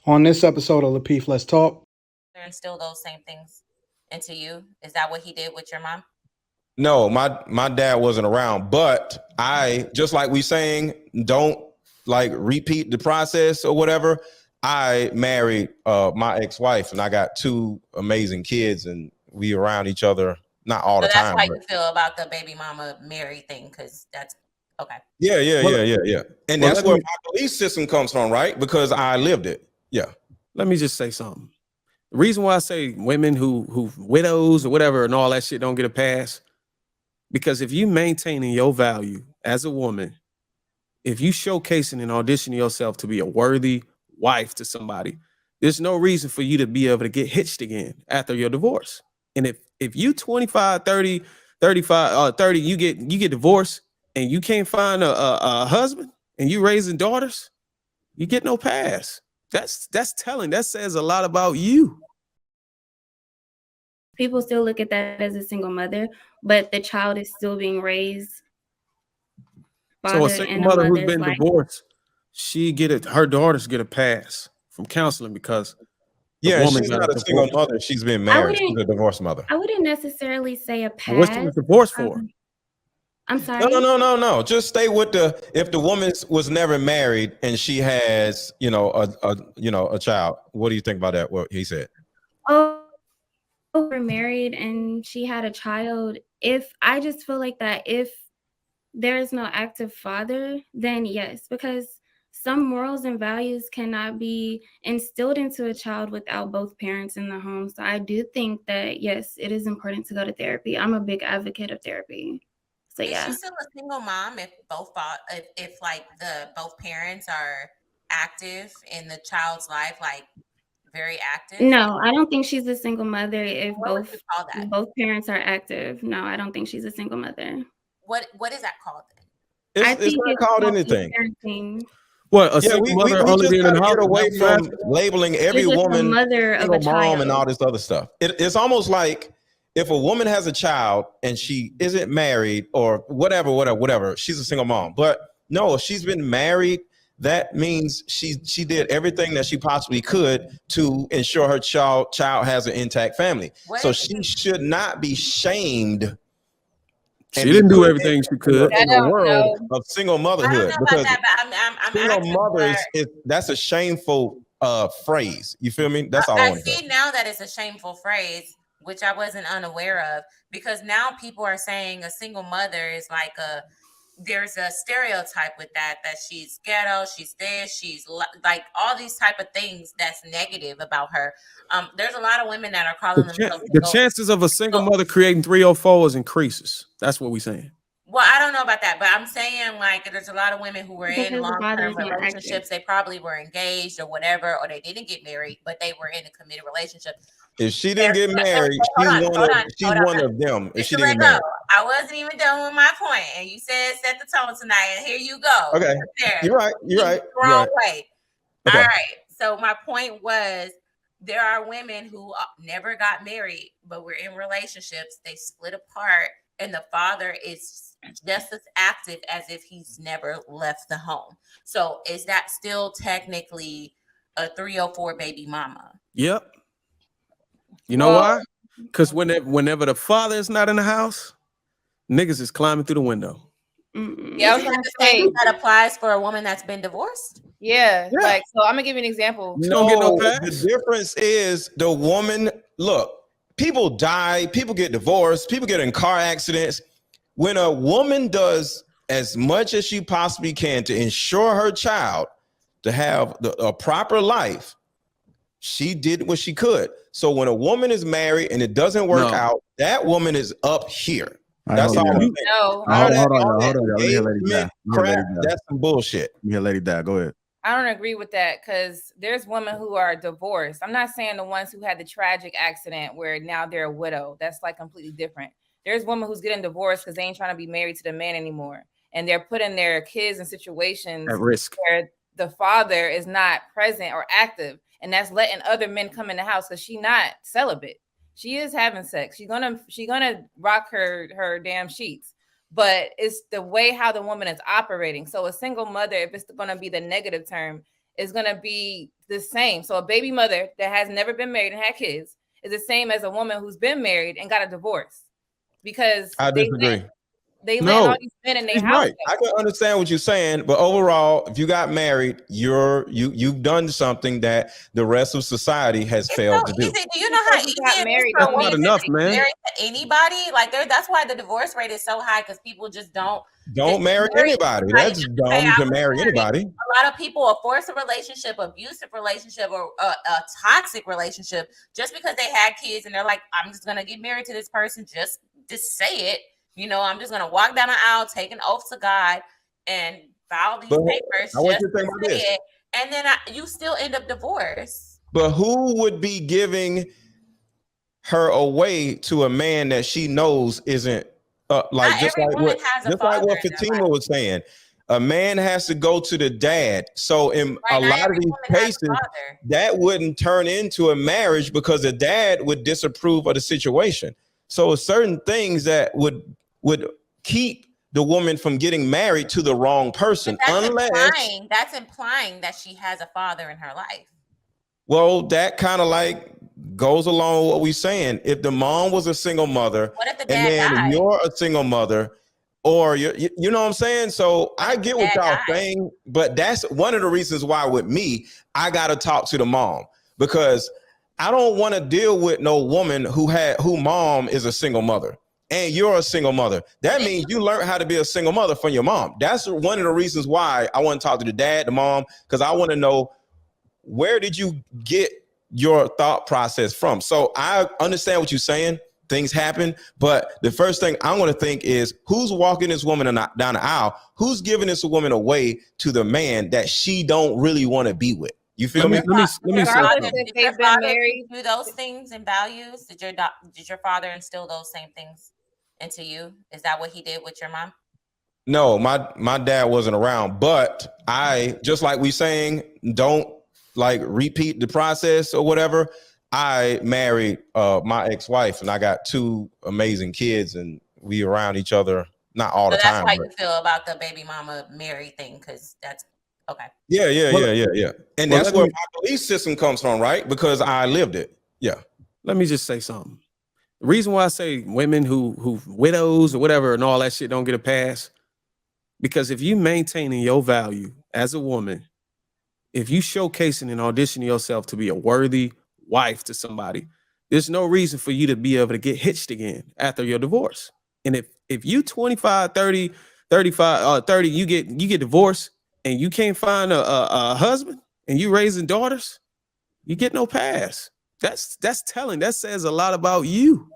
On this episode of Lapeef, Let's Talk. Instill those same things into you? Is that what he did with your mom? No, my dad wasn't around, but I, just like we saying, don't like repeat the process or whatever. I married my ex-wife and I got two amazing kids and we around each other, not all the that's time. how you feel about the baby mama Mary thing, because that's okay. Yeah. And that's where my belief system comes from, right? Because I lived it. Yeah. Let me just say something. The reason why I say women who widows or whatever and all that shit don't get a pass, because if you maintaining your value as a woman, if you showcasing and auditioning yourself to be a worthy wife to somebody, there's no reason for you to be able to get hitched again after your divorce. And if you 25, 30, 35, 30, you get divorced and you can't find a husband and you raising daughters, you get no pass. That's telling. That says a lot about you. People still look at that as a single mother, but the child is still being raised. So a single mother who's been divorced, her daughters get a pass from counseling because she's not a single mother. She's been married. She's a divorced mother. I wouldn't necessarily say a pass. What's she divorced for? I'm sorry. No. Just stay with if the woman was never married and she has, a child. What do you think about that? What he said? We're married and she had a child. I just feel like that if there is no active father, then yes, because some morals and values cannot be instilled into a child without both parents in the home. So I do think that, yes, it is important to go to therapy. I'm a big advocate of therapy. So yeah. Is she still a single mom if both parents are active in the child's life, like very active? No, I don't think she's a single mother if both parents are active. No, I don't think she's a single mother. What is that called then? It's not called anything. Parenting. What, a single mother only being in the house? Get away from labeling every woman mother of a mom child and all this other stuff. It's almost like if a woman has a child and she isn't married or whatever, she's a single mom. But no, if she's been married, that means she did everything that she possibly could to ensure her child has an intact family. So she should not be shamed. She didn't do everything she could in the world of single motherhood. Because I'm single mothers, that's a shameful phrase. You feel me? That's all I want to say. I see now that it's a shameful phrase, which I wasn't unaware of, because now people are saying a single mother is like there's a stereotype with that she's ghetto, she's this, she's like all these type of things that's negative about her. There's a lot of women that are calling themselves the chances of a single mother creating 304s increases. That's what we're saying. Well, I don't know about that, but I'm saying like there's a lot of women who were in long-term relationships. They probably were engaged or whatever, or they didn't get married, but they were in a committed relationship. If she didn't get married, she's one of them. If she didn't get married. I wasn't even done with my point, and you said set the tone tonight, and here you go. Okay, you're right. Wrong way. Okay. All right. So my point was, there are women who never got married, but were in relationships. They split apart, and the father is just as active as if he's never left the home. So is that still technically a 304 baby mama? Yep. You know why? Because whenever the father is not in the house, niggas is climbing through the window. Yeah, I was going to say that applies for a woman that's been divorced. Yeah. Like, so I'm gonna give you an example. No, the difference is the woman. Look, people die, people get divorced, people get in car accidents. When a woman does as much as she possibly can to ensure her child to have a proper life, she did what she could. So when a woman is married and it doesn't work out, that woman is up here. That's all I'm saying. Hold on. That's some bullshit. Yeah, Lady Di, go ahead. I don't agree with that because there's women who are divorced. I'm not saying the ones who had the tragic accident where now they're a widow. That's like completely different. There's women who's getting divorced because they ain't trying to be married to the man anymore. And they're putting their kids in situations at risk where the father is not present or active. And that's letting other men come in the house because she's not celibate. She is having sex. She's gonna rock her damn sheets. But it's the way how the woman is operating. So a single mother, if it's going to be the negative term, is going to be the same. So a baby mother that has never been married and had kids is the same as a woman who's been married and got a divorce, because I disagree. they let all these men in their He's house. right. I can understand what you're saying, but overall, if you got married, you've done something that the rest of society has failed to do. Do you know how easy it is for That's not enough, man. married to anybody? Like that's why the divorce rate is so high, because people just don't marry anybody. That's dumb to marry anybody. A lot of people force a relationship, abusive relationship, or a toxic relationship just because they had kids and they're like, I'm just gonna get married to this person. Just say it. You know, I'm just gonna walk down the aisle, take an oath to God, and file these papers. I want you to think about this. And then you still end up divorced. But who would be giving her away to a man that she knows isn't just like what Fatima was saying? A man has to go to the dad. So in a lot of these cases, that wouldn't turn into a marriage because the dad would disapprove of the situation. So certain things that would keep the woman from getting married to the wrong person, that's implying that she has a father in her life. Well, that kind of like goes along with what we're saying. If the mom was a single mother, what if the dad died? You're a single mother, or you know what I'm saying? So I get what y'all saying, but that's one of the reasons why with me, I got to talk to the mom, because I don't want to deal with no woman who mom is a single mother and you're a single mother. That means you learned how to be a single mother from your mom. That's one of the reasons why I want to talk to the dad, the mom, because I want to know, where did you get your thought process from? So I understand what you're saying. Things happen, but the first thing I want to think is, who's walking this woman down the aisle? Who's giving this woman away to the man that she don't really want to be with? You feel me? Let me say, did your father do those things and values? Did your father instill those same things into you? Is that what he did with your mom? No, my dad wasn't around, but I, just like we saying, don't like repeat the process or whatever. I married my ex-wife and I got 2 amazing kids, and we around each other not all the time. That's how you feel about the baby mama Mary thing, because that's okay. Yeah. And that's where my belief system comes from, right? Because I lived it. Yeah. Let me just say something. The reason why I say women who widows or whatever and all that shit don't get a pass, because if you maintaining your value as a woman, if you showcasing and auditioning yourself to be a worthy wife to somebody, there's no reason for you to be able to get hitched again after your divorce. And if you 25, 30, 35, 30, you get divorced and you can't find a husband and you raising daughters, you get no pass. That's telling. That says a lot about you.